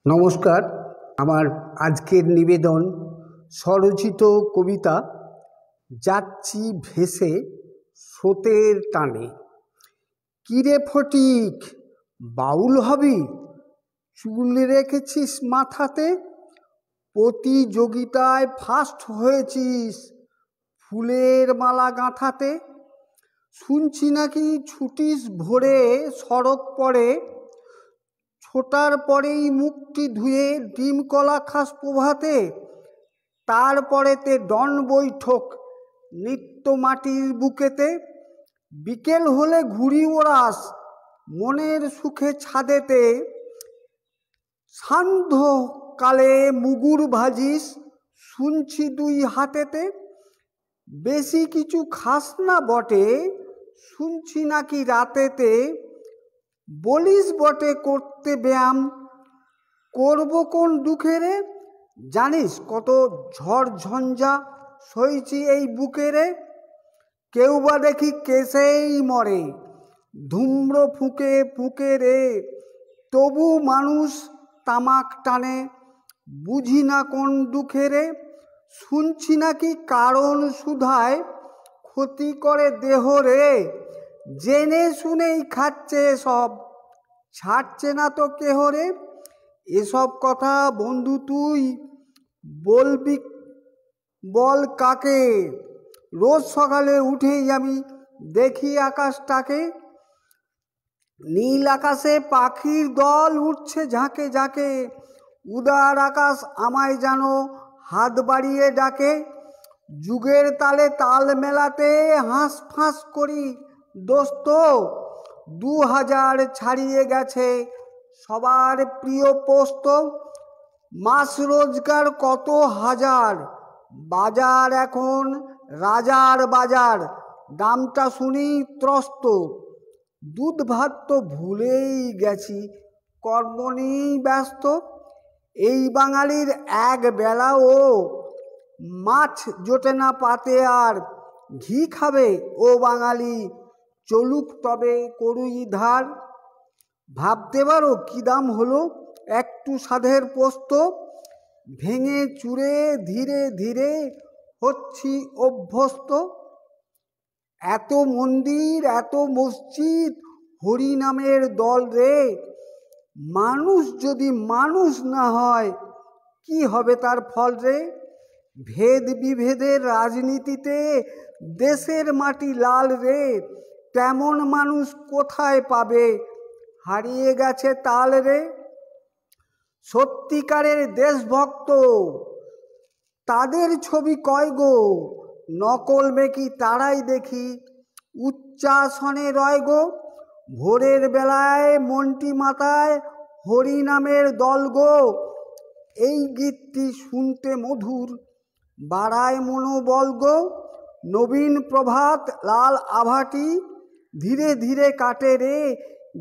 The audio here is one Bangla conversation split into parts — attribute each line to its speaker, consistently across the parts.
Speaker 1: নমস্কার। আমার আজকের নিবেদন স্বরচিত কবিতা যাচ্ছি ভেসে স্রোতের টানে। কিরে ফটিক, বাউল হবি? চুল রেখেছিস মাথাতে, প্রতিযোগিতায় ফার্স্ট হয়েছিস ফুলের মালা গাঁথাতে। শুনছি নাকি ছুটিস ভোরে শরৎ পড়ে, ছোটার পরেই মুখটি ধুয়ে ডিম কলা খাস প্রভাতে। তারপরেতে ডন বৈঠক নিত্য মাটির বুকেতে। বিকেল হলে ঘুড়ি ওড়াস মনের সুখে ছাদেতে। সান্ধ্যকালে মুগুর ভাজিস শুনছি দুই হাতেতে। বেশি কিছু খাস না বটে, শুনছি নাকি রাতেতে। বলিস বটে করতে ব্যায়াম, করব কোন দুঃখেরে। জানিস কত ঝড় ঝঞ্ঝা সইছি এই বুকেরে। কেউ বা দেখি কেসেই মরে ধূম্র ফুঁকে ফুঁকে রে। তবু মানুষ তামাক টানে, বুঝি না কোন দুঃখেরে। শুনছি নাকি কারণ সুধায় ক্ষতি করে দেহ রে। জেনে শুনেই খাচ্ছে এসব, ছাড়ছে না তো কেহ রে। এসব কথা বন্ধু তুই বলবি বল কাকে? রোজ সকালে উঠেই আমি দেখি আকাশটাকে। নীল আকাশে পাখির দল উঠছে ঝাঁকে ঝাঁকে। উদার আকাশ আমায় যেন হাত বাড়িয়ে ডাকে। যুগের তালে তাল মেলাতে হাঁস ফাঁস করি দোস্ত। 2000 ছাড়িয়ে গেছে সবার প্রিয় পোস্ত। মাস রোজগার কত হাজার, বাজার এখন রাজার বাজার। দামটা শুনি ত্রস্ত, দুধ ভাত তো ভুলেই গেছি, কর্ম নিয়েই ব্যস্ত। এই বাঙালির এক বেলাও মাছ জোটে না পাতে আর। ঘি খাবে ও বাঙালি, চলুক তবে করুই ধার। ভাবতে পারো কি দাম হলো একটু সাধের পোস্ত। ভেঙে চুরে ধীরে ধীরে হচ্ছি অভ্যস্ত। এত মন্দির এত মসজিদ হরি নামের দল রে। মানুষ যদি মানুষ না হয় কি হবে তার ফল রে। ভেদ বিভেদের রাজনীতিতে দেশের মাটি লাল রে। তেমন মানুষ কোথায় পাবে, হারিয়ে গেছে তাল রে। সত্যিকারের দেশভক্ত তাদের ছবি কয় গো, নকল মেকি তারাই দেখি উচ্চাসনে রয় গো। ভোরের বেলায় মনটি মাতায় হরি নামের দল গো। এই গীতটি শুনতে মধুর, বাড়ায় মনোবল গো। নবীন প্রভাত লাল আভাটি ধীরে ধীরে কাটে রে।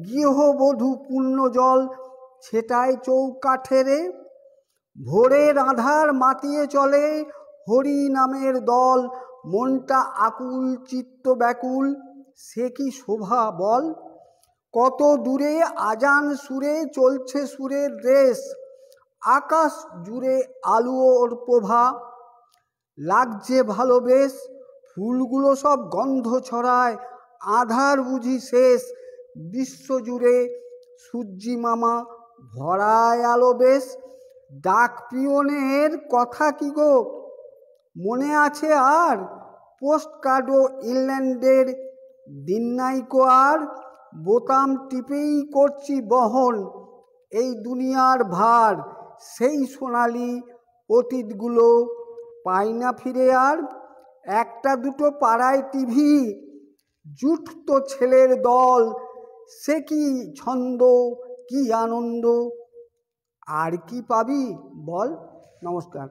Speaker 1: গৃহবধূ পূর্ণ জল ছেটায় চৌকাঠে রে। ভোরের আধার মাতিয়ে চলে হরি নামের দল। মনটা আকুল চিত্ত ব্যাকুল, সে কি শোভা বল। কত দূরে আজান সুরে চলছে সুরের রেশ। আকাশ জুড়ে আলোর প্রভা লাগছে ভালো বেশ। ফুলগুলো সব গন্ধ ছড়ায়, আধার বুঝি শেষ। বিশ্বজুড়ে সূর্যি মামা ভরায় আলো বেশ। ডাক পিয়নের কথা কি গো মনে আছে আর? পোস্ট কার্ডও ইংল্যান্ডের দিন নাইকো আর। বোতাম টিপেই করছি বহন এই দুনিয়ার ভার। সেই সোনালি অতীতগুলো পাই না ফিরে আর। একটা দুটো পাড়ায় টিভি, জুটত ছেলের দল। সে কি ছন্দ, কি আনন্দ, আর কি পাবি বল। নমস্কার।